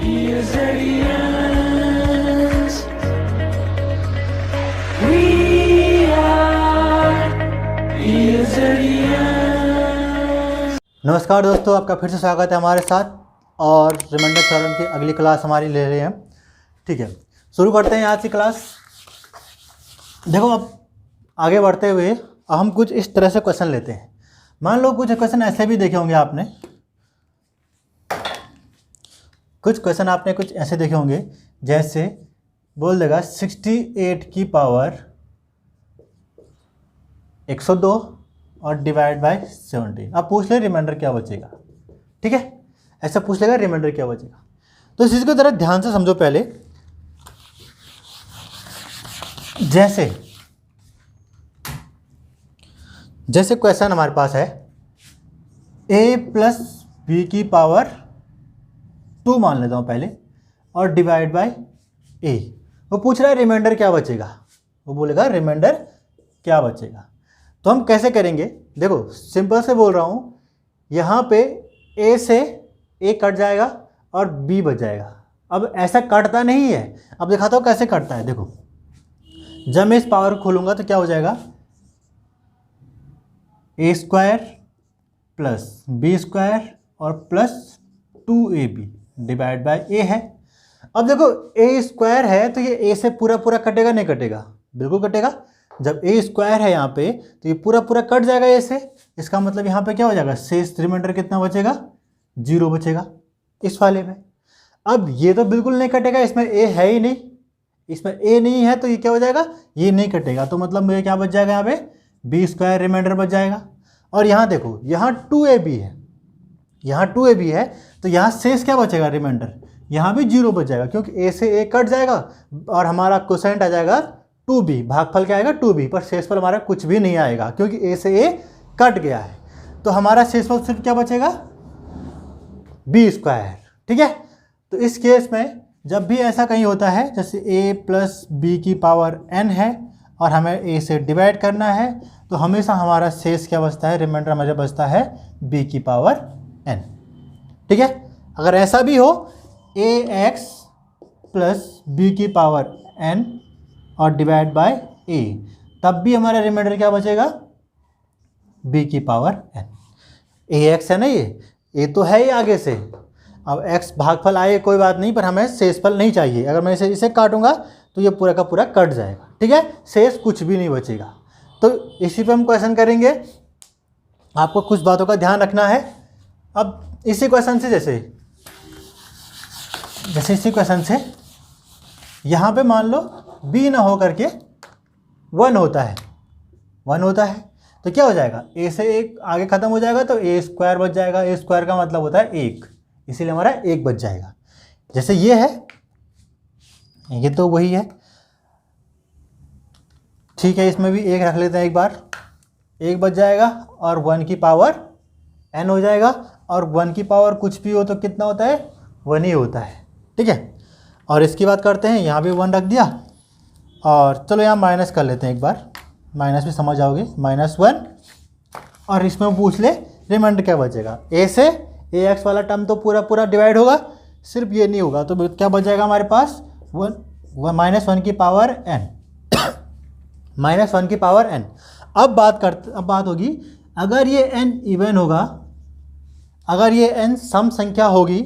Pizzerians. We are Pizzerians. नमस्कार दोस्तों, आपका फिर से स्वागत है हमारे साथ। और रिमाइंडर थ्योरम की अगली क्लास हमारी ले रहे हैं। ठीक है, शुरू करते हैं आज की क्लास। देखो, अब आगे बढ़ते हुए हम कुछ इस तरह से क्वेश्चन लेते हैं। मान लो कुछ क्वेश्चन ऐसे भी देखे होंगे आपने, कुछ क्वेश्चन आपने कुछ ऐसे देखे होंगे, जैसे बोल देगा 68 की पावर 102 और डिवाइड बाय 17। अब पूछ ले रिमाइंडर क्या बचेगा। ठीक है, ऐसा पूछ लेगा रिमाइंडर क्या बचेगा। तो इस चीज़ को ज़रा ध्यान से समझो पहले। जैसे क्वेश्चन हमारे पास है a प्लस बी की पावर 2 मान लेता हूँ पहले, और डिवाइड बाय a। वो पूछ रहा है रिमाइंडर क्या बचेगा, वो बोलेगा रिमाइंडर क्या बचेगा। तो हम कैसे करेंगे, देखो सिंपल से बोल रहा हूँ, यहाँ पे a से a कट जाएगा और b बच जाएगा। अब ऐसा कटता नहीं है, अब दिखाता हूँ कैसे कटता है। देखो, जब मैं इस पावर को खोलूँगा तो क्या हो जाएगा, a square plus b square और plus 2ab divide by a है। अब देखो a स्क्वायर है तो ये a से पूरा पूरा कटेगा, नहीं कटेगा, बिल्कुल कटेगा। जब a स्क्वायर है यहाँ पे तो ये पूरा पूरा कट जाएगा a से। इसका मतलब यहाँ पे क्या हो जाएगा, शेष रिमाइंडर कितना बचेगा, 0 बचेगा इस वाले में। अब ये तो बिल्कुल नहीं कटेगा, इसमें a है ही नहीं, इसमें a नहीं है तो ये क्या हो जाएगा, ये नहीं कटेगा। तो मतलब मुझे क्या बच जाएगा, यहाँ पे b स्क्वायर रिमाइंडर बच जाएगा। और यहाँ देखो, यहाँ 2ab है, यहाँ 2ab है तो यहाँ शेष क्या बचेगा रिमाइंडर, यहाँ भी 0 बच जाएगा, क्योंकि a से a कट जाएगा और हमारा क्वोशिएंट आ जाएगा 2b, भागफल क्या आएगा 2b, पर शेषफल हमारा कुछ भी नहीं आएगा क्योंकि a से a कट गया है। तो हमारा शेषफल सिर्फ क्या बचेगा, b स्क्वायर। ठीक है, तो इस केस में जब भी ऐसा कहीं होता है, जैसे a प्लस बी की पावर n है और हमें a से डिवाइड करना है, तो हमेशा हमारा शेष क्या बचता है, रिमाइंडर हमारा बचता है b की पावर n। ठीक है, अगर ऐसा भी हो ax प्लस बी की पावर n और डिवाइड बाय a, तब भी हमारा रिमाइंडर क्या बचेगा, b की पावर n। ax है ना, ये तो है ही आगे से। अब x भागफल आए कोई बात नहीं, पर हमें शेषफल नहीं चाहिए। अगर मैं इसे काटूंगा तो ये पूरा का पूरा कट जाएगा। ठीक है, शेष कुछ भी नहीं बचेगा। तो इसी पे हम क्वेश्चन करेंगे, आपको कुछ बातों का ध्यान रखना है। अब इसी क्वेश्चन से जैसे इसी क्वेश्चन से यहाँ पे मान लो b ना हो करके 1 होता है, 1 होता है, तो क्या हो जाएगा, a से 1 आगे ख़त्म हो जाएगा तो a स्क्वायर बच जाएगा। a स्क्वायर का मतलब होता है 1, इसीलिए हमारा 1 बच जाएगा। जैसे ये है, ये तो वही है। ठीक है, इसमें भी 1 रख लेते हैं एक बार, 1 बच जाएगा और 1 की पावर n हो जाएगा। और 1 की पावर कुछ भी हो तो कितना होता है, 1 ही होता है। ठीक है, और इसकी बात करते हैं, यहाँ भी 1 रख दिया, और चलो यहाँ माइनस कर लेते हैं एक बार, माइनस भी समझ आओगे, -1। और इसमें पूछ ले रिमाइंडर क्या बचेगा, a से ax वाला टर्म तो पूरा पूरा डिवाइड होगा, सिर्फ ये नहीं होगा, तो क्या बच जाएगा हमारे पास, -1 की पावर n, -1 की पावर n। अब बात होगी, अगर ये n इवन होगा, अगर ये n सम संख्या होगी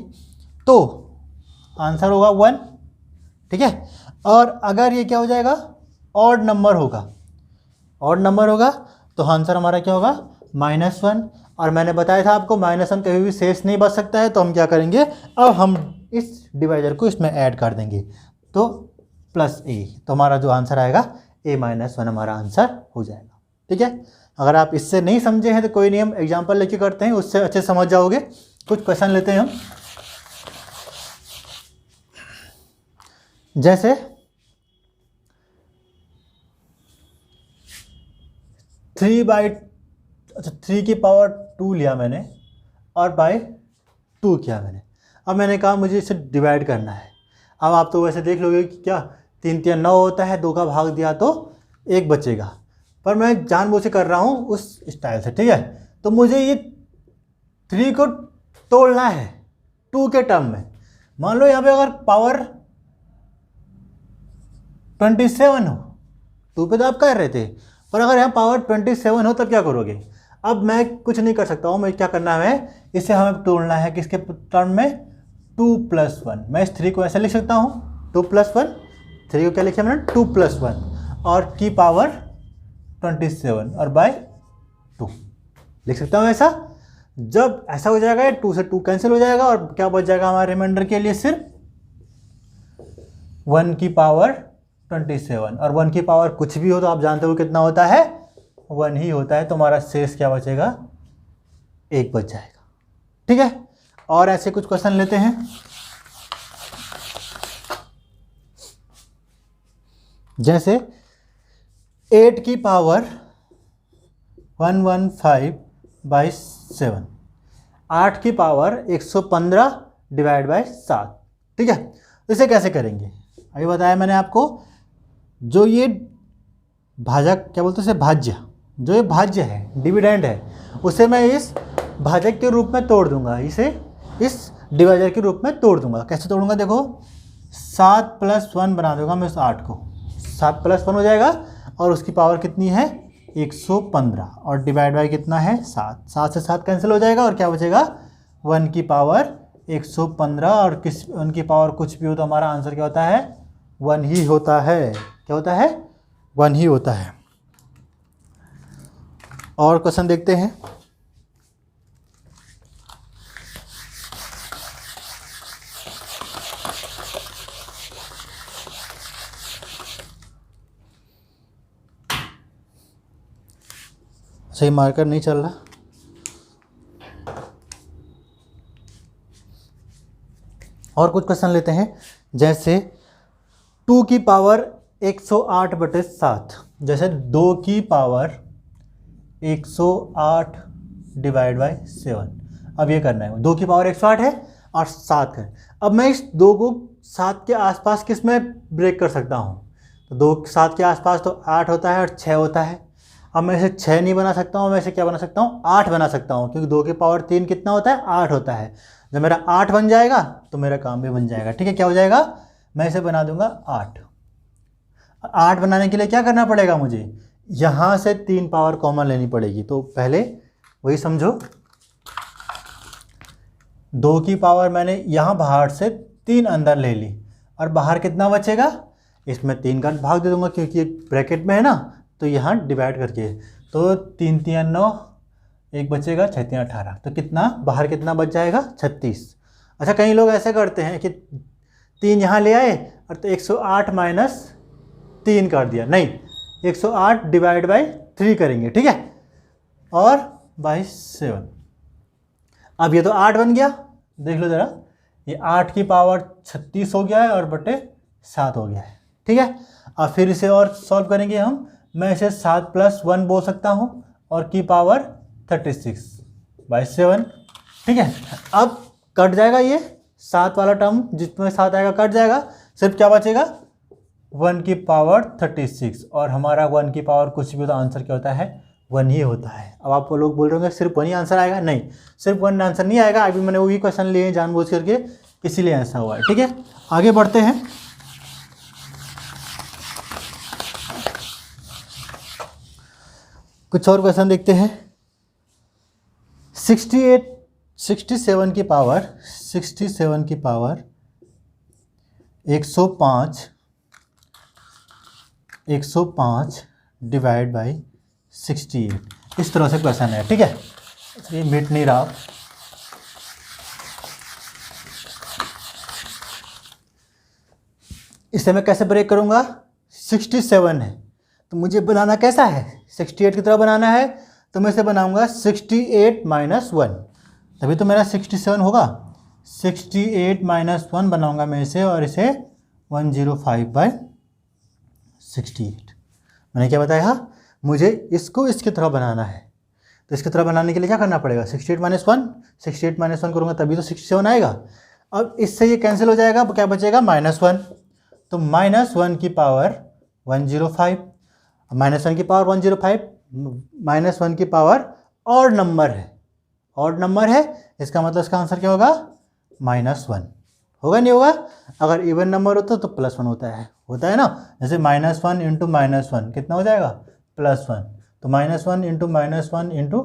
तो आंसर होगा 1। ठीक है, और अगर ये क्या हो जाएगा, ऑड नंबर होगा, ऑड नंबर होगा तो आंसर हमारा क्या होगा, -1। और मैंने बताया था आपको -1 कभी भी शेष नहीं बच सकता है, तो हम क्या करेंगे, अब हम इस डिवाइडर को इसमें ऐड कर देंगे, तो +a, तो हमारा जो आंसर आएगा a-1 हमारा आंसर हो जाएगा। ठीक है, अगर आप इससे नहीं समझे हैं तो कोई नहीं, हम एग्जाम्पल लेके करते हैं, उससे अच्छे समझ जाओगे। कुछ क्वेश्चन लेते हैं हम, जैसे 3 की पावर 2 लिया मैंने और बाय 2 किया मैंने। अब मैंने कहा मुझे इसे डिवाइड करना है। अब आप तो वैसे देख लोगे कि क्या 3 3 9 होता है, 2 का भाग दिया तो 1 बचेगा, पर मैं जानबूझ के कर रहा हूँ उस स्टाइल से। ठीक है, तो मुझे ये 3 को तोड़ना है 2 के टर्म में, मान लो यहाँ पे अगर पावर 27 हो, 2 पे तो आप कर रहे थे, पर अगर यहाँ पावर 27 हो तब क्या करोगे? अब मैं कुछ नहीं कर सकता हूँ, मैं क्या करना है, इसे हमें तोड़ना है किसके टर्म में? 2 + 1। मैं इस 3 को ऐसे लिख सकता हूँ 2 + 1, 3 को क्या लिखा मैंने? 2 + 1 और की पावर 27 और बाय 2 लिख सकता हूँ ऐसा। जब ऐसा हो जाएगा 2 से 2 कैंसिल हो जाएगा और क्या बच जाएगा हमारे रिमाइंडर के लिए? सिर्फ 1 की पावर 27, और 1 की पावर कुछ भी हो तो आप जानते हो कितना होता है? 1 ही होता है। तो हमारा शेष क्या बचेगा? 1 बच जाएगा। ठीक है, और ऐसे कुछ क्वेश्चन लेते हैं। जैसे 8 की पावर 115/7, 8 की पावर 115 डिवाइड बाय 7। ठीक है, तो इसे कैसे करेंगे? अभी बताया मैंने आपको, जो ये भाजक क्या बोलते हैं इसे? भाज्य। जो ये भाज्य है, डिविडेंड है, उसे मैं इस भाजक के रूप में तोड़ दूंगा, इसे इस डिवाइडर के रूप में तोड़ दूंगा। कैसे तोड़ूंगा? देखो 7 + 1 बना दूंगा मैं उस 8 को, 7 + 1 हो जाएगा और उसकी पावर कितनी है? 115 और डिवाइड बाय कितना है? 7। 7 से 7 कैंसिल हो जाएगा और क्या बचेगा? 1 की पावर 115 और किस 1 की पावर कुछ भी हो तो हमारा आंसर क्या होता है? 1 ही होता है। क्या होता है? 1 ही होता है। और क्वेश्चन देखते हैं। सही मार्कर नहीं चल रहा। और कुछ क्वेश्चन लेते हैं। जैसे 2 की पावर 108/7, जैसे 2 की पावर 108 डिवाइड बाय 7। अब ये करना है, 2 की पावर 108 है और 7 है। अब मैं इस 2 को 7 के आसपास किस में ब्रेक कर सकता हूँ? तो 2 7 के आसपास तो 8 होता है और 6 होता है। अब मैं इसे 6 नहीं बना सकता हूँ, मैं इसे क्या बना सकता हूँ? 8 बना सकता हूँ, क्योंकि 2 की पावर 3 कितना होता है? 8 होता है। जब मेरा 8 बन जाएगा तो मेरा काम भी बन जाएगा। ठीक है, क्या हो जाएगा? मैं इसे बना दूंगा 8। 8 बनाने के लिए क्या करना पड़ेगा मुझे? यहाँ से 3 पावर कॉमन लेनी पड़ेगी। तो पहले वही समझो, 2 की पावर मैंने यहाँ बाहर से 3 अंदर ले ली और बाहर कितना बचेगा? इसमें 3 का भाग दे दूंगा क्योंकि ये ब्रैकेट में है ना, तो यहाँ डिवाइड करके, तो 3 × 3 = 9, 1 बचेगा, 6 × 3 = 18। तो कितना बाहर कितना बच जाएगा? 36। अच्छा, कई लोग ऐसे करते हैं कि 3 यहाँ ले आए और तो 108 - 3 कर दिया। नहीं, 108 डिवाइड बाय 3 करेंगे। ठीक है, और बाय 7। अब ये तो 8 बन गया, देख लो ज़रा, ये 8 की पावर 36 हो गया है और बटे 7 हो गया है। ठीक है, अब फिर इसे और सॉल्व करेंगे हम। मैं इसे 7 + 1 बोल सकता हूँ और की पावर 36/7। ठीक है, अब कट जाएगा ये 7 वाला टर्म, जिसमें 7 आएगा कट जाएगा, सिर्फ क्या बचेगा? 1 की पावर 36 और हमारा 1 की पावर कुछ भी, तो आंसर क्या होता है? 1 ही होता है। अब आप लोग बोल रहे होंगे सिर्फ 1 ही आंसर आएगा। नहीं, सिर्फ 1 आंसर नहीं आएगा। अभी मैंने वही क्वेश्चन लिए हैं जानबूझ करके, इसीलिए ऐसा हुआ है। ठीक है, आगे बढ़ते हैं। कुछ और क्वेश्चन देखते हैं। 67 की पावर 105 डिवाइड बाय 68, इस तरह से क्वेश्चन है। ठीक है, ये मिट नहीं रहा। इसे मैं कैसे ब्रेक करूंगा? 67 है तो मुझे बनाना कैसा है? 68 की तरह बनाना है, तो मैं इसे बनाऊंगा 68 - 1, तभी तो मेरा 67 होगा। 68 - 1 बनाऊंगा मैं इसे, और इसे 105/68। मैंने क्या बताया? मुझे इसको इसकी तरह बनाना है, तो इसकी तरह बनाने के लिए क्या करना पड़ेगा? 68 - 1, 68 - 1 करूँगा तभी तो 67 आएगा। अब इससे ये कैंसिल हो जाएगा, क्या बचेगा? -1। तो -1 की पावर 105, -1 की पावर 105, -1 की पावर ऑड नंबर है, ऑड नंबर है, इसका मतलब इसका आंसर क्या होगा? -1 होगा नहीं होगा? अगर इवन नंबर होता तो +1 होता है ना। जैसे -1 इंटू -1 कितना हो जाएगा? +1। तो -1 इंटू -1 इंटू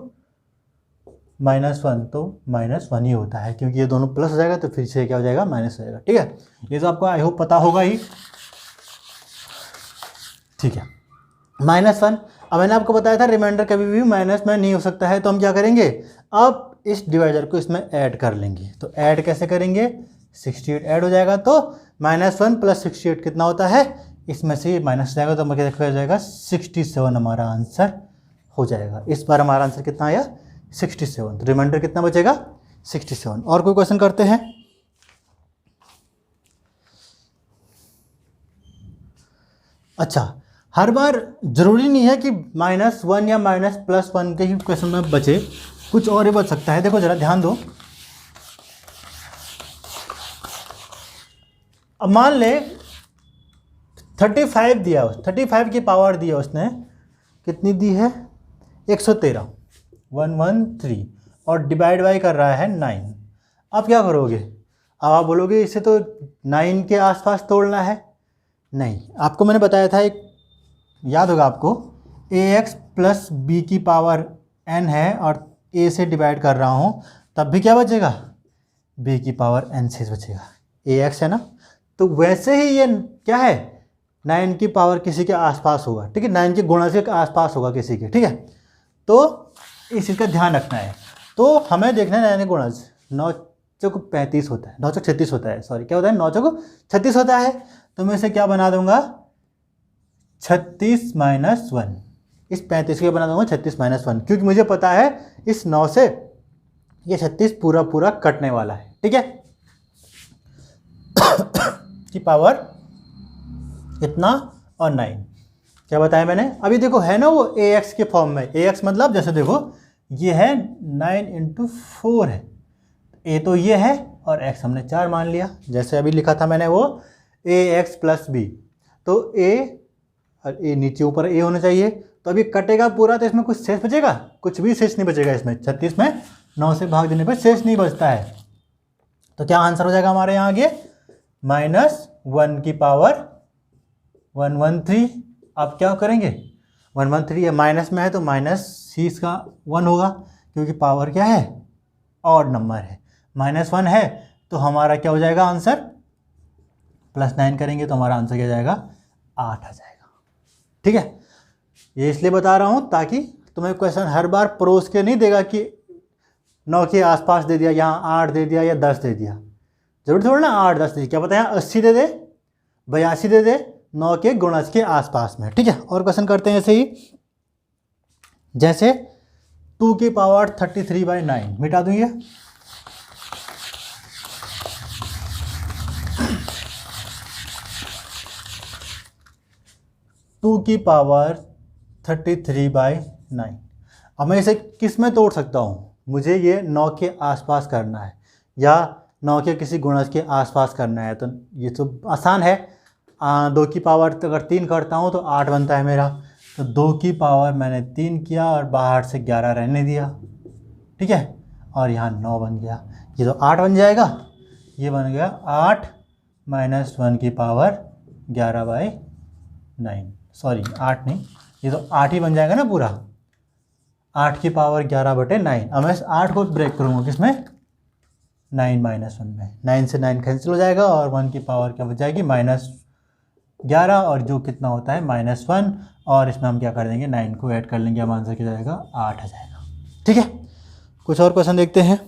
-1 तो -1 ही होता है, क्योंकि ये दोनों प्लस हो जाएगा तो फिर से क्या हो जाएगा? माइनस हो जाएगा। ठीक है, ये तो आपको आई होप पता होगा ही। ठीक है, -1। अब मैंने आपको बताया था रिमाइंडर कभी भी माइनस में नहीं हो सकता है, तो हम क्या करेंगे? अब इस डिवाइडर को इसमें ऐड कर लेंगे। तो ऐड कैसे करेंगे? 68 ऐड हो जाएगा, तो -1 + 68 कितना होता है? इसमें से माइनस हो जाएगा तो हमें क्या हो जाएगा? 67 हमारा आंसर हो जाएगा। इस बार हमारा आंसर कितना आया? 67। तो रिमाइंडर कितना बचेगा? 67। और कोई क्वेश्चन करते हैं? अच्छा, हर बार जरूरी नहीं है कि -1 या -+1 के ही क्वेश्चन में बचे, कुछ और ही बच सकता है। देखो जरा ध्यान दो। अब मान ले 35 दिया, 35 की पावर दी है उसने, कितनी दी है? 113, 113, और डिवाइड बाई कर रहा है 9। अब क्या करोगे? अब आप बोलोगे इसे तो 9 के आसपास तोड़ना है। नहीं, आपको मैंने बताया था, एक याद होगा आपको, ax + b की पावर n है और a से डिवाइड कर रहा हूँ, तब भी क्या बचेगा? b की पावर n से बचेगा। ax है ना, तो वैसे ही ये क्या है? 9 की पावर किसी के आसपास होगा। ठीक है, 9 के गुणज के आसपास होगा किसी के। ठीक है, तो इस चीज़ का ध्यान रखना है। तो हमें देखना है 9 के गुणज। 9 चौक 35 होता है, 9 चौक 36 होता है, सॉरी क्या होता है? 9 चौक 36 होता है। तो मैं इसे क्या बना दूंगा? 36 - 1। इस 35 को बना दूंगा 36 - 1, क्योंकि मुझे पता है इस 9 से ये 36 पूरा कटने वाला है। ठीक है, की पावर कितना? और 9। क्या बताया मैंने? अभी देखो है ना वो ax के फॉर्म में। ax मतलब जैसे देखो ये है 9 × 4 है, a तो ये है और x हमने 4 मान लिया। जैसे अभी लिखा था मैंने वो ax + b, तो a और a नीचे ऊपर a होना चाहिए। तो अभी कटेगा पूरा तो इसमें कुछ शेष बचेगा? कुछ भी शेष नहीं बचेगा इसमें। 36 में 9 से भाग देने पर शेष नहीं बचता है। तो क्या आंसर हो जाएगा हमारे यहाँ आगे? -1 की पावर 113। आप क्या करेंगे? 113 है, माइनस में है तो माइनस ही इसका 1 होगा, क्योंकि पावर क्या है? ऑड नंबर है। -1 है तो हमारा क्या हो जाएगा आंसर? +9 करेंगे तो हमारा आंसर क्या जाएगा? 8 आ जाएगा। ठीक है, ये इसलिए बता रहा हूँ ताकि तुम्हें क्वेश्चन हर बार परोस के नहीं देगा कि 9 के आसपास दे दिया, यहाँ 8 दे दिया या 10 दे दिया। जरूर थोड़ा ना 8 10 दे, क्या पता यहाँ 80 दे दे, 82 दे दे, 9 के गुणज के आसपास में। ठीक है, और क्वेश्चन करते हैं ऐसे ही। जैसे 2 की पावर 33/9 मिटा दूँ ये। टू की पावर 33/9। अब मैं इसे किस में तोड़ सकता हूँ? मुझे ये 9 के आसपास करना है या 9 के किसी गुणज के आसपास करना है। तो ये तो आसान है। 2 की पावर अगर 3 करता हूँ तो 8 बनता है मेरा। तो 2 की पावर मैंने 3 किया और बाहर से 11 रहने दिया। ठीक है, और यहाँ 9 बन गया। ये तो 8 बन जाएगा। ये बन गया 8 - 1 की पावर 11/9। सॉरी 8 नहीं, ये तो 8 ही बन जाएगा ना पूरा। 8 की पावर 11/9। अब मैं इस 8 को ब्रेक करूँगा किसमें? 9 - 1 में। 9 से 9 कैंसिल हो जाएगा और 1 की पावर क्या बच जाएगी? -11, और जो कितना होता है -1, और इसमें हम क्या कर देंगे? 9 को ऐड कर लेंगे। अब आंसर क्या जाएगा? 8 आ जाएगा। ठीक है, कुछ और क्वेश्चन देखते हैं।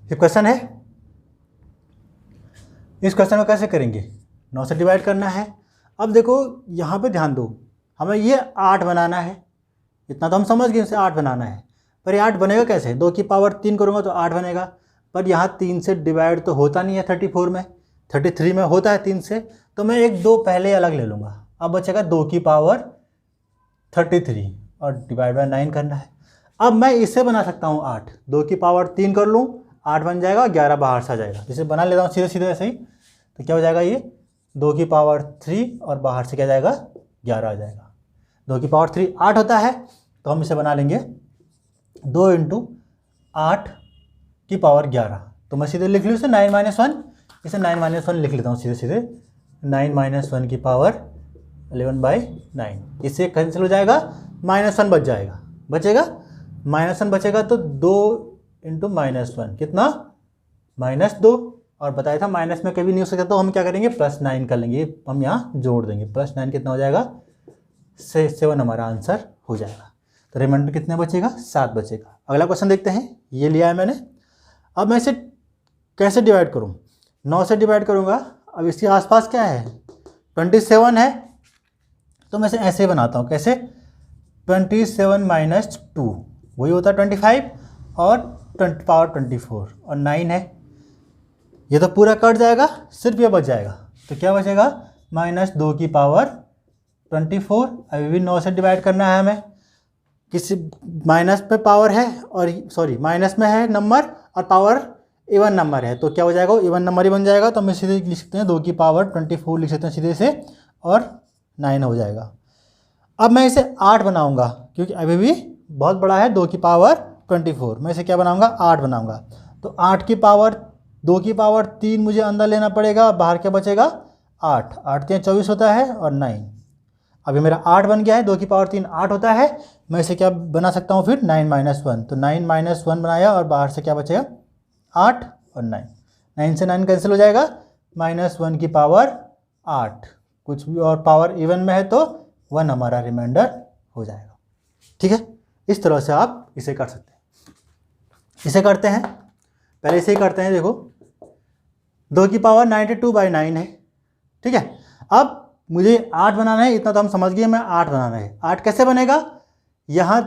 ये क्वेश्चन है, इस क्वेश्चन को कैसे करेंगे? 9 से डिवाइड करना है। अब देखो यहाँ पे ध्यान दो, हमें ये 8 बनाना है। इतना तो हम समझ गए इसे 8 बनाना है, पर ये 8 बनेगा कैसे? 2 की पावर 3 करूँगा तो 8 बनेगा, पर यहाँ 3 से डिवाइड तो होता नहीं है 34 में। 33 में होता है 3 से, तो मैं 1 2 पहले अलग ले लूँगा। अब बचेगा 2 की पावर 33 और डिवाइड बाय 9 करना है। अब मैं इसे बना सकता हूँ 8। 2 की पावर 3 कर लूँ, 8 बन जाएगा, 11 बाहर से आ जाएगा। इसे बना लेता हूँ सीधे सीधे ऐसे ही। तो क्या हो जाएगा? ये 2 की पावर 3 और बाहर से क्या जाएगा? 11 आ जाएगा। 2 की पावर 3 8 होता है, तो हम इसे बना लेंगे 2 × 8 की पावर 11। तो मैं सीधे लिख लूँ इसे 9 - 1 इसे 9 माइनस 1 लिख लेता हूँ सीधे सीधे, 9 माइनस 1 की पावर 11/9। इससे कैंसिल हो जाएगा, -1 बच जाएगा, बचेगा -1 बचेगा तो 2 इंटू -1 कितना -2, और बताया था माइनस में कभी नहीं हो सकता तो हम क्या करेंगे +9 कर लेंगे, हम यहाँ जोड़ देंगे, +9 कितना हो जाएगा 7 हमारा आंसर हो जाएगा। तो रिमाइंडर कितना बचेगा 7 बचेगा। अगला क्वेश्चन देखते हैं, ये लिया है मैंने। अब मैं इसे कैसे डिवाइड करूँ, 9 से डिवाइड करूँगा। अब इसके आसपास क्या है 27 है, तो मैं इसे ऐसे बनाता हूँ, कैसे 27 माइनस 2 वही होता है 25 और पावर 24 और 9 है, ये तो पूरा कट जाएगा, सिर्फ ये बच जाएगा। तो क्या बचेगा -2 की पावर 24। अभी भी 9 से डिवाइड करना है हमें, किसी माइनस पे पावर है और सॉरी माइनस में है नंबर और पावर इवन नंबर है, तो क्या हो जाएगा इवन नंबर ही बन जाएगा। तो हम सीधे लिख सकते हैं 2 की पावर 24 लिख सकते हैं सीधे से, और 9 हो जाएगा। अब मैं इसे 8 बनाऊंगा, क्योंकि अभी भी बहुत बड़ा है 2 की पावर 24, मैं इसे क्या बनाऊंगा 8 बनाऊंगा। तो 8 की पावर 2 की पावर 3 मुझे अंदर लेना पड़ेगा, बाहर क्या बचेगा 8, 8 3 24 होता है और 9। अभी मेरा 8 बन गया है, 2 की पावर 3 8 होता है, मैं इसे क्या बना सकता हूँ फिर 9 माइनस 1, तो 9 माइनस 1 बनाया और बाहर से क्या बचेगा 8 और 9, 9 से 9 कैंसिल हो जाएगा, -1 की पावर 8, कुछ भी और पावर इवन में है तो 1 हमारा रिमाइंडर हो जाएगा। ठीक है, इस तरह से आप इसे कर सकते हैं। इसे करते हैं, पहले इसे ही करते हैं। देखो 2 की पावर 92/9 है, ठीक है। अब मुझे 8 बनाना है, इतना तो हम समझ गए, मैं 8 बनाना है। 8 कैसे बनेगा, यहाँ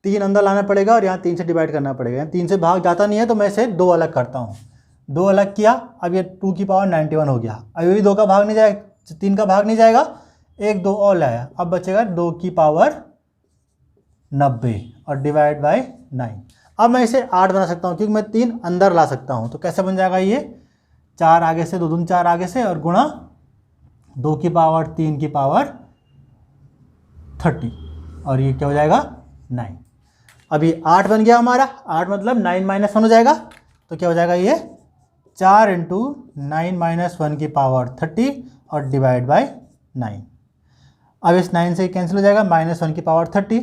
3 अंदर लाना पड़ेगा और यहाँ 3 से डिवाइड करना पड़ेगा, यहाँ 3 से भाग जाता नहीं है तो मैं इसे 2 अलग करता हूँ, 2 अलग किया। अब ये 2 की पावर 91 हो गया, अभी भी 2 का भाग नहीं जाएगा, 3 का भाग नहीं जाएगा, 1 2 और लाया, अब बचेगा 2 की पावर 90 और डिवाइड बाय 9। अब मैं इसे 8 बना सकता हूँ क्योंकि मैं 3 अंदर ला सकता हूँ, तो कैसे बन जाएगा ये 4 आगे से, 2 दूनी 4 आगे से और गुणा 2 की पावर 3 की पावर 30 और ये क्या हो जाएगा 9। अभी 8 बन गया हमारा, 8 मतलब 9 माइनस 1 हो जाएगा, तो क्या हो जाएगा ये 4 इंटू 9 माइनस 1 की पावर 30 और डिवाइड बाय 9। अब इस 9 से कैंसिल हो जाएगा, -1 की पावर 30,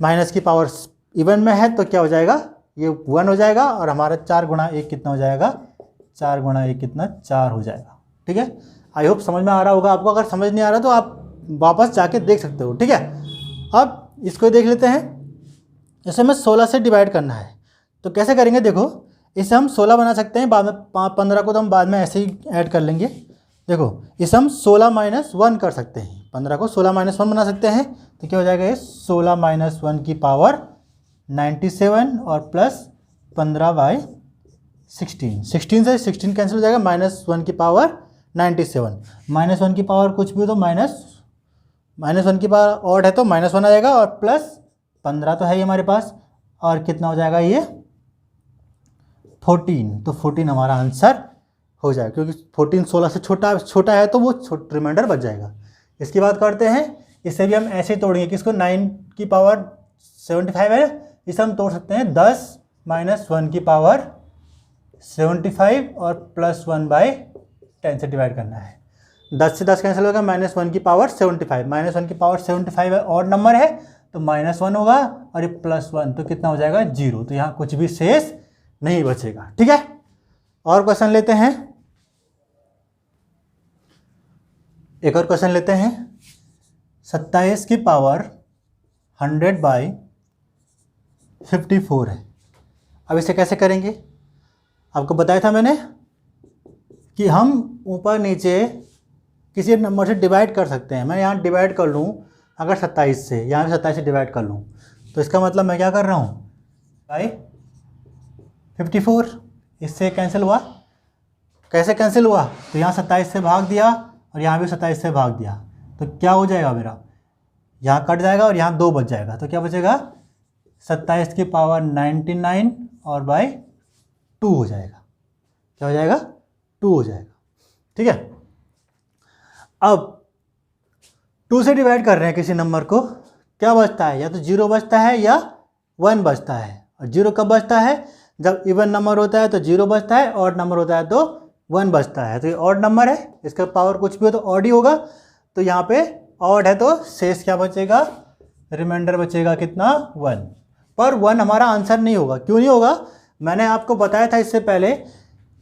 माइनस की पावर इवन में है तो क्या हो जाएगा ये 1 हो जाएगा और हमारा 4 गुणा 1 कितना हो जाएगा, 4 गुणा 1 कितना 4 हो जाएगा। ठीक है, आई होप समझ में आ रहा होगा आपको, अगर समझ नहीं आ रहा तो आप वापस जाके देख सकते हो। ठीक है, अब इसको देख लेते हैं। इसे हमें 16 से डिवाइड करना है, तो कैसे करेंगे, देखो इसे हम 16 बना सकते हैं, बाद में 15 को तो हम बाद में ऐसे ही ऐड कर लेंगे। देखो इसे हम 16 माइनस 1 कर सकते हैं, 15 को 16 माइनस 1 बना सकते हैं, तो क्या हो जाएगा ये 16 माइनस 1 की पावर 97 और प्लस 15/16, 16 से 16 कैंसिल हो जाएगा, -1 की पावर 97, -1 की पावर कुछ भी हो तो -1 की पावर ऑड है तो -1 आ जाएगा और प्लस 15 तो है ही हमारे पास, और कितना हो जाएगा ये 14, तो 14 हमारा आंसर हो जाएगा, क्योंकि 14 16 से छोटा है तो वो रिमाइंडर बच जाएगा। इसकी बात करते हैं, इसे भी हम ऐसे ही तोड़ेंगे, किसको 9 की पावर 75 है, इसे हम तोड़ सकते हैं 10 माइनस 1 की पावर 75 और प्लस 1/10 से डिवाइड करना है। 10 से 10 कैंसिल होगा, -1 की पावर 75, -1 की पावर 75 है और नंबर है तो -1 होगा और ये +1 तो कितना हो जाएगा 0, तो यहाँ कुछ भी शेष नहीं बचेगा। ठीक है, और क्वेश्चन लेते हैं, एक और क्वेश्चन लेते हैं। 27 की पावर 100/54 है। अब इसे कैसे करेंगे, आपको बताया था मैंने कि हम ऊपर नीचे किसी नंबर से डिवाइड कर सकते हैं। मैं यहाँ डिवाइड कर लूँ अगर 27 से, यहाँ भी 27 से डिवाइड कर लूँ तो इसका मतलब मैं क्या कर रहा हूँ /54, इससे कैंसिल हुआ। कैसे कैंसिल हुआ, तो यहाँ 27 से भाग दिया और यहाँ भी 27 से भाग दिया, तो क्या हो जाएगा मेरा, यहाँ कट जाएगा और यहाँ 2 बच जाएगा, तो क्या बचेगा 27 की पावर 99 और बाय 2 हो जाएगा। क्या हो जाएगा 2 हो जाएगा। ठीक है, अब 2 से डिवाइड कर रहे हैं किसी नंबर को, क्या बचता है, या तो 0 बचता है या 1 बचता है। और 0 कब बचता है, जब इवन नंबर होता है तो 0 बचता है, और नंबर होता है तो 1 बचता है, तो ये ऑड नंबर है, इसका पावर कुछ भी हो तो ऑड ही होगा, तो यहाँ पे ऑड है तो शेष क्या बचेगा, रिमाइंडर बचेगा कितना 1। पर 1 हमारा आंसर नहीं होगा। क्यों नहीं होगा, मैंने आपको बताया था इससे पहले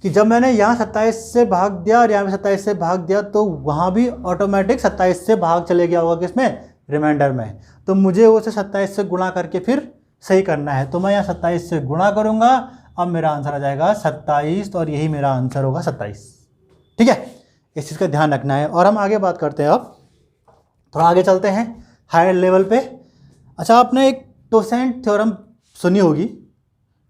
कि जब मैंने यहाँ 27 से भाग दिया और यहाँ पे 27 से भाग दिया तो वहाँ भी ऑटोमेटिक 27 से भाग चले गया होगा किसमें, रिमाइंडर में। तो मुझे उसे 27 से गुणा करके फिर सही करना है, तो मैं यहाँ 27 से गुणा करूँगा, अब मेरा आंसर आ जाएगा 27 और यही मेरा आंसर होगा 27। ठीक है, इस चीज़ का ध्यान रखना है। और हम आगे बात करते हैं, अब थोड़ा आगे चलते हैं हायर लेवल पे। अच्छा, आपने एक टोसेंट थ्योरम सुनी होगी,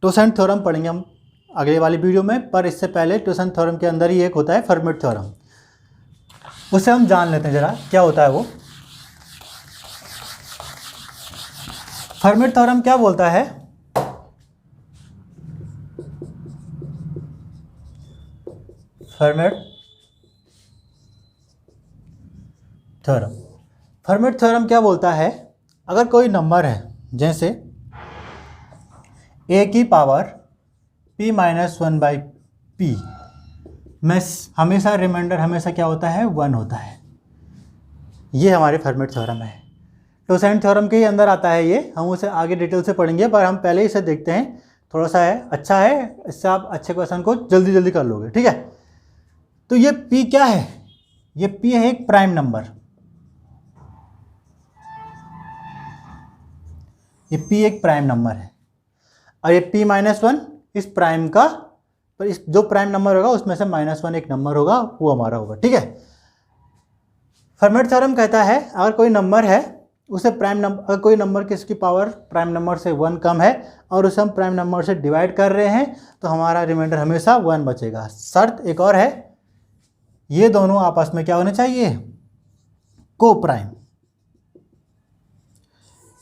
टोसेंट थ्योरम पढ़ेंगे हम अगले वाली वीडियो में, पर इससे पहले टोसेंट थ्योरम के अंदर ही एक होता है फर्मेट थ्योरम, उसे हम जान लेते हैं ज़रा क्या होता है वो। फर्मेट थ्योरम क्या बोलता है, फर्मेट थ्योरम, फर्मेट थ्योरम क्या बोलता है, अगर कोई नंबर है जैसे a की पावर p माइनस 1/p में हमेशा रिमाइंडर हमेशा क्या होता है, 1 होता है। ये हमारे फर्मेट थ्योरम है, टोसेंट थ्योरम के ही अंदर आता है ये, हम उसे आगे डिटेल से पढ़ेंगे, पर हम पहले इसे देखते हैं। थोड़ा सा है, अच्छा है, इससे आप अच्छे क्वेश्चन को जल्दी जल्दी कर लोगे। ठीक है, तो ये p क्या है, ये p है एक प्राइम नंबर, ये p एक प्राइम नंबर है, और ये p माइनस 1 इस प्राइम का, पर इस जो प्राइम नंबर होगा उसमें से -1 एक नंबर होगा, वो हमारा होगा। ठीक है, फर्मेट थ्योरम कहता है अगर कोई नंबर है उसे प्राइम नंबर, अगर कोई नंबर किसकी पावर प्राइम नंबर से 1 कम है और उसे हम प्राइम नंबर से डिवाइड कर रहे हैं तो हमारा रिमाइंडर हमेशा 1 बचेगा। शर्त एक और है, ये दोनों आपस में क्या होने चाहिए, को प्राइम।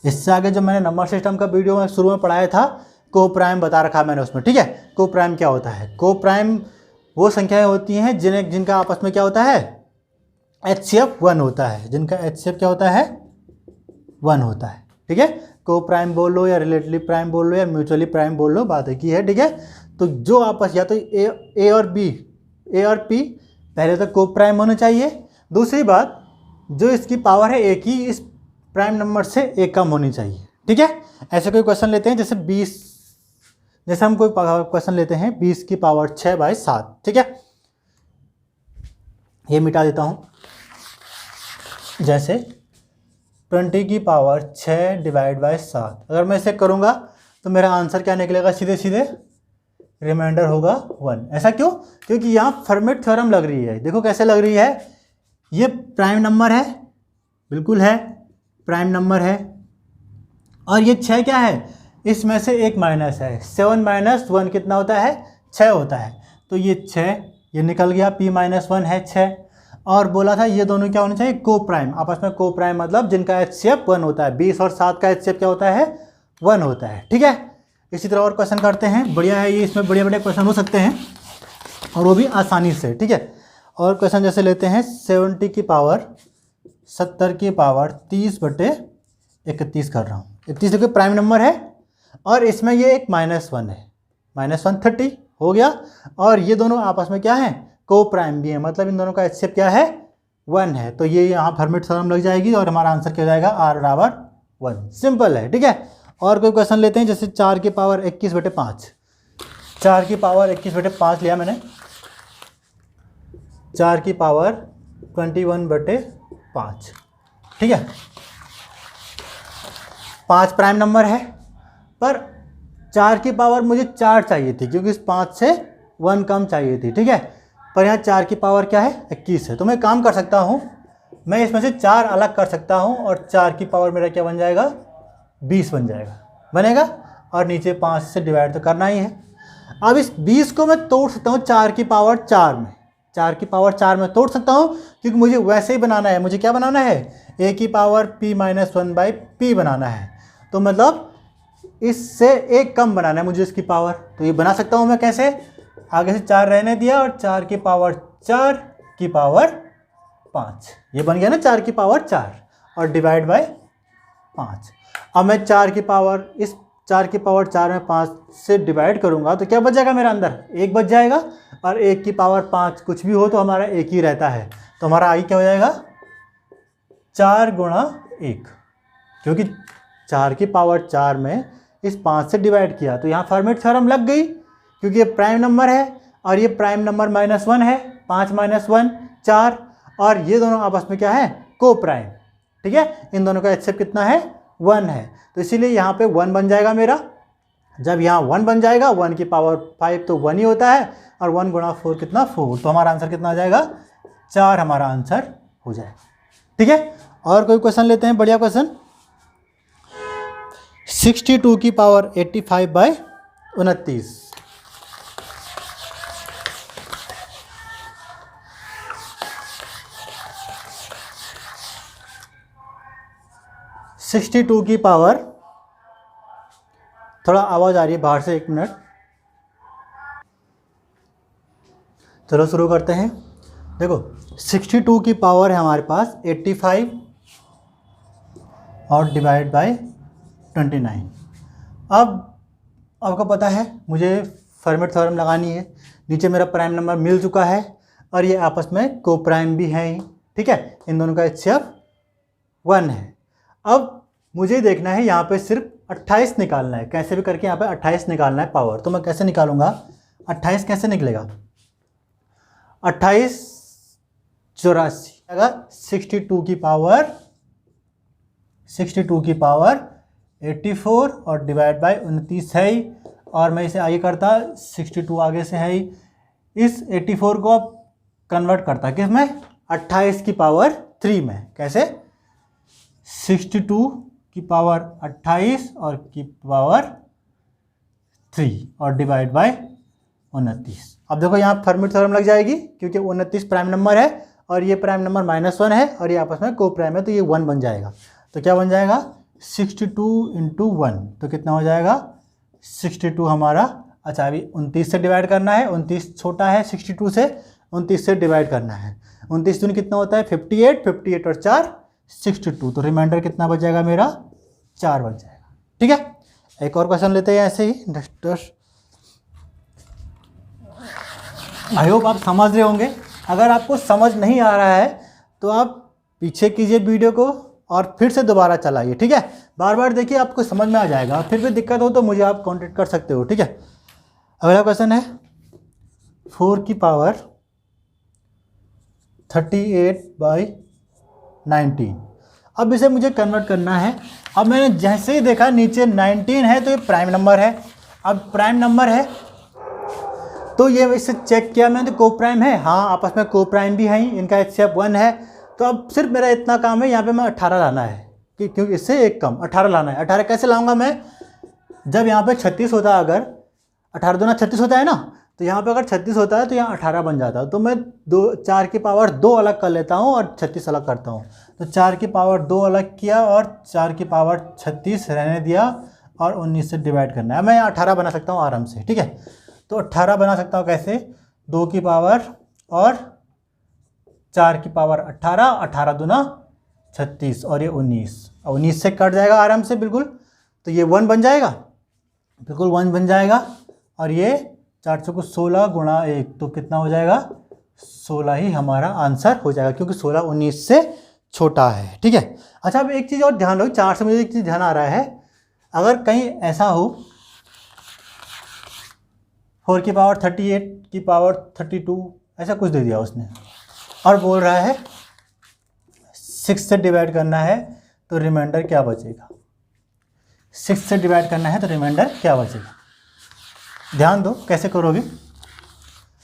इससे आगे जो मैंने नंबर सिस्टम का वीडियो में शुरू में पढ़ाया था, को प्राइम बता रखा मैंने उसमें। ठीक है, को प्राइम क्या होता है, को प्राइम वो संख्याएं होती हैं जिनका आपस में क्या होता है, HCF 1 होता है, जिनका HCF क्या होता है, 1 होता है। ठीक है, को प्राइम बोल लो या रिलेटिवली प्राइम बोल लो या म्यूचुअली प्राइम बोल लो, बात एक ही है। ठीक है, तो जो आपस या तो ए और बी, ए और पी पहले तो को प्राइम होने चाहिए। दूसरी बात, जो इसकी पावर है एक ही, इस प्राइम नंबर से एक कम होनी चाहिए। ठीक है, ऐसे कोई क्वेश्चन लेते हैं जैसे 20, जैसे हम कोई क्वेश्चन लेते हैं 20 की पावर 6/7। ठीक है, ये मिटा देता हूँ, जैसे 20 की पावर 6/7, अगर मैं इसे करूँगा तो मेरा आंसर क्या निकलेगा, सीधे सीधे रिमाइंडर होगा 1। ऐसा क्यों, क्योंकि यहाँ फर्मेट थ्योरम लग रही है। देखो कैसे लग रही है, ये प्राइम नंबर है, बिल्कुल है प्राइम नंबर है, और ये 6 क्या है, इसमें से एक माइनस है, 7 - 1 कितना होता है, 6 होता है, तो ये 6 ये निकल गया, p - 1 है 6। और बोला था ये दोनों क्या होने चाहिए, को प्राइम, आपस में को प्राइम मतलब जिनका HCF 1 होता है। 20 और 7 का HCF क्या होता है, 1 होता है। ठीक है, इसी तरह और क्वेश्चन करते हैं, बढ़िया है ये, इसमें बढ़िया बढ़िया क्वेश्चन हो सकते हैं और वो भी आसानी से। ठीक है, और क्वेश्चन जैसे लेते हैं 70 की पावर 30/31 कर रहा हूँ। 31 देखिए प्राइम नंबर है और इसमें ये एक -1 है, -1 30 हो गया, और ये दोनों आपस में क्या है, को प्राइम भी है, मतलब इन दोनों का HCF क्या है, 1 है, तो ये यहाँ फर्मेट थ्योरम लग जाएगी और हमारा आंसर क्या हो जाएगा, R = 1। सिंपल है। ठीक है, और कोई क्वेश्चन लेते हैं जैसे 4 की पावर 21/5, 4 की पावर 21/5 लिया मैंने, 4 की पावर 21/5। ठीक है, 5 प्राइम नंबर है, पर 4 की पावर मुझे 4 चाहिए थी क्योंकि इस 5 से 1 कम चाहिए थी। ठीक है, पर यहाँ 4 की पावर क्या है, 21 है, तो मैं काम कर सकता हूँ, मैं इसमें से 4 अलग कर सकता हूँ और 4 की पावर मेरा क्या बन जाएगा, 20 बन जाएगा, बनेगा, और नीचे 5 से डिवाइड तो करना ही है। अब इस 20 को मैं तोड़ सकता हूँ 4 की पावर 4 में, 4 की पावर 4 में तोड़ सकता हूँ, क्योंकि मुझे वैसे ही बनाना है, मुझे क्या बनाना है, a की पावर p - 1/p बनाना है, तो मतलब इससे एक कम बनाना है मुझे इसकी पावर, तो ये बना सकता हूँ मैं कैसे, आगे से 4 रहने दिया और 4 की पावर 4 की पावर 5, ये बन गया ना 4 की पावर 4 और डिवाइड बाय 5। अब मैं 4 की पावर इस 4 की पावर 4 में 5 से डिवाइड करूँगा तो क्या बच जाएगा मेरा अंदर, 1 बच जाएगा। और 1 की पावर 5 कुछ भी हो तो हमारा 1 ही रहता है, तो हमारा आई क्या हो जाएगा 4 गुणा 1, क्योंकि 4 की पावर 4 में इस 5 से डिवाइड किया तो यहाँ फॉर्मेट थ्योरम लग गई, क्योंकि ये प्राइम नंबर है और ये प्राइम नंबर -1 है, 5 - 1 4, और ये दोनों आपस में क्या है को प्राइम, ठीक है। इन दोनों का एचसीएफ कितना है 1 है, तो इसीलिए यहाँ पे 1 बन जाएगा मेरा। जब यहाँ 1 बन जाएगा 1 की पावर 5 तो 1 ही होता है, और 1 गुणा 4 कितना 4, तो हमारा आंसर कितना आ जाएगा 4 हमारा आंसर हो जाएगा, ठीक है। और कोई क्वेश्चन लेते हैं, बढ़िया क्वेश्चन। 62 की पावर 85/29, 62 की पावर, थोड़ा आवाज़ आ रही है बाहर से, 1 मिनट। चलो शुरू करते हैं। देखो 62 की पावर है हमारे पास 85 और डिवाइड बाय 29। अब आपको पता है मुझे फॉर्मेट थ्योरम लगानी है, नीचे मेरा प्राइम नंबर मिल चुका है और ये आपस में को प्राइम भी है, ठीक है। इन दोनों का एचसीएफ 1 है। अब मुझे देखना है यहाँ पे सिर्फ 28 निकालना है, कैसे भी करके यहाँ पे 28 निकालना है पावर। तो मैं कैसे निकालूंगा, 28 कैसे निकलेगा, 28 84 अगर 62 की पावर 84 और डिवाइड बाय 29 है ही, और मैं इसे आगे करता 62 आगे से है ही, इस 84 को अब कन्वर्ट करता किस में 28 की पावर 3 में। कैसे 62 की पावर 28 और की पावर 3 और डिवाइड बाय 29। अब देखो यहाँ फॉर्मेट थ्योरम लग जाएगी, क्योंकि 29 प्राइम नंबर है और ये प्राइम नंबर -1 है और ये आपस में को प्राइम है, तो ये 1 बन जाएगा। तो क्या बन जाएगा 62 × 1, तो कितना हो जाएगा 62 हमारा। अच्छा अभी 29 से डिवाइड करना है, 29 छोटा है 62 से, 29 से डिवाइड करना है। 29 दूनी कितना होता है 58, 58 और 4 62, तो रिमाइंडर कितना बच जाएगा मेरा 4 बच जाएगा, ठीक है। एक और क्वेश्चन लेते हैं ऐसे ही नेक्स्ट। आई होप आप समझ रहे होंगे। अगर आपको समझ नहीं आ रहा है तो आप पीछे कीजिए वीडियो को और फिर से दोबारा चलाइए, ठीक है। बार बार देखिए, आपको समझ में आ जाएगा। फिर भी दिक्कत हो तो मुझे आप कांटेक्ट कर सकते हो, ठीक है। अगला क्वेश्चन है 4 की पावर 38/19। अब इसे मुझे कन्वर्ट करना है। अब मैंने जैसे ही देखा नीचे 19 है तो ये प्राइम नंबर है। अब प्राइम नंबर है तो ये इससे चेक किया मैंने, तो को प्राइम है, हाँ आपस में को प्राइम भी है, इनका एचसीएफ 1 है। तो अब सिर्फ मेरा इतना काम है, यहाँ पे मैं 18 लाना है, क्योंकि इससे एक कम 18 लाना है। 18 कैसे लाऊंगा मैं, जब यहाँ पे 36 होता है, अगर 18 दूना 36 होता है ना, तो यहाँ पे अगर 36 होता है तो यहाँ 18 बन जाता है। तो मैं 4 की पावर 2 अलग कर लेता हूँ और 36 अलग करता हूँ। तो 4 की पावर 2 अलग किया और 4 की पावर 36 रहने दिया और 19 से डिवाइड करना है। मैं यहाँ 18 बना सकता हूँ आराम से, ठीक है। तो 18 बना सकता हूँ कैसे, 2 की पावर और 4 की पावर 18, 18 दूना 36 और ये 19 से कट जाएगा आराम से बिल्कुल। तो ये 1 बन जाएगा, बिल्कुल 1 बन जाएगा। और ये 4 को 16 गुणा 1, तो कितना हो जाएगा 16 ही हमारा आंसर हो जाएगा, क्योंकि 16 19 से छोटा है, ठीक है। अच्छा अब एक चीज़ और ध्यान रखो, 4 से मुझे एक चीज़ ध्यान आ रहा है, अगर कहीं ऐसा हो 4 की पावर 38 की पावर 32 ऐसा कुछ दे दिया उसने और बोल रहा है 6 से डिवाइड करना है, तो रिमाइंडर क्या बचेगा, 6 से डिवाइड करना है तो रिमाइंडर क्या बचेगा। ध्यान दो कैसे करोगे।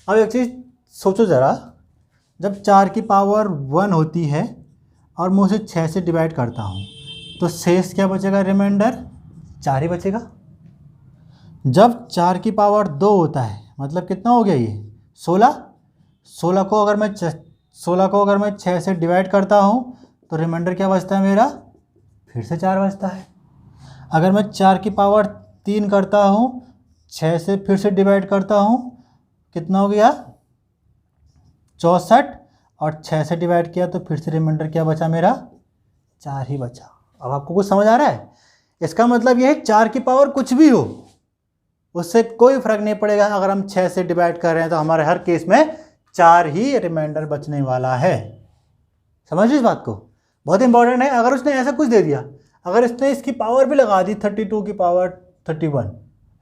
अब एक चीज़ सोचो ज़रा, जब 4 की पावर 1 होती है और मैं उसे 6 से डिवाइड करता हूँ तो शेष क्या बचेगा, रिमाइंडर 4 ही बचेगा। जब 4 की पावर 2 होता है मतलब कितना हो गया ये 16, 16 को अगर मैं 6 से डिवाइड करता हूँ तो रिमाइंडर क्या बचता है मेरा, फिर से 4 बचता है। अगर मैं 4 की पावर 3 करता हूँ, 6 से फिर से डिवाइड करता हूँ, कितना हो गया 64, और 6 से डिवाइड किया तो फिर से रिमाइंडर क्या बचा मेरा 4 ही बचा। अब आपको कुछ समझ आ रहा है, इसका मतलब ये है 4 की पावर कुछ भी हो उससे कोई फर्क नहीं पड़ेगा। अगर हम 6 से डिवाइड कर रहे हैं तो हमारे हर केस में 4 ही रिमाइंडर बचने वाला है। समझ इस बात को, बहुत इंपॉर्टेंट है। अगर उसने ऐसा कुछ दे दिया, अगर इसने इसकी पावर भी लगा दी 32 की पावर 31,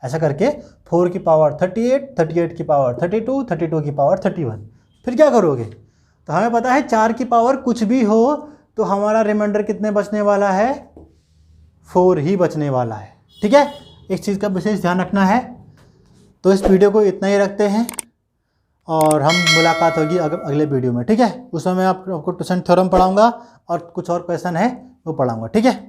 ऐसा करके 4 की पावर 38, 38 की पावर 32, 32 की पावर 31, फिर क्या करोगे? तो हमें पता है 4 की पावर कुछ भी हो तो हमारा रिमाइंडर कितने बचने वाला है? 4 ही बचने वाला है। ठीक है, इस चीज़ का विशेष ध्यान रखना है। तो इस वीडियो को इतना ही रखते हैं और हम मुलाकात होगी अगले वीडियो में। ठीक है, उसमें मैं आपको ट्यूशन थ्योरम पढ़ाऊंगा और कुछ और क्वेश्चन है वो पढ़ाऊंगा। ठीक है।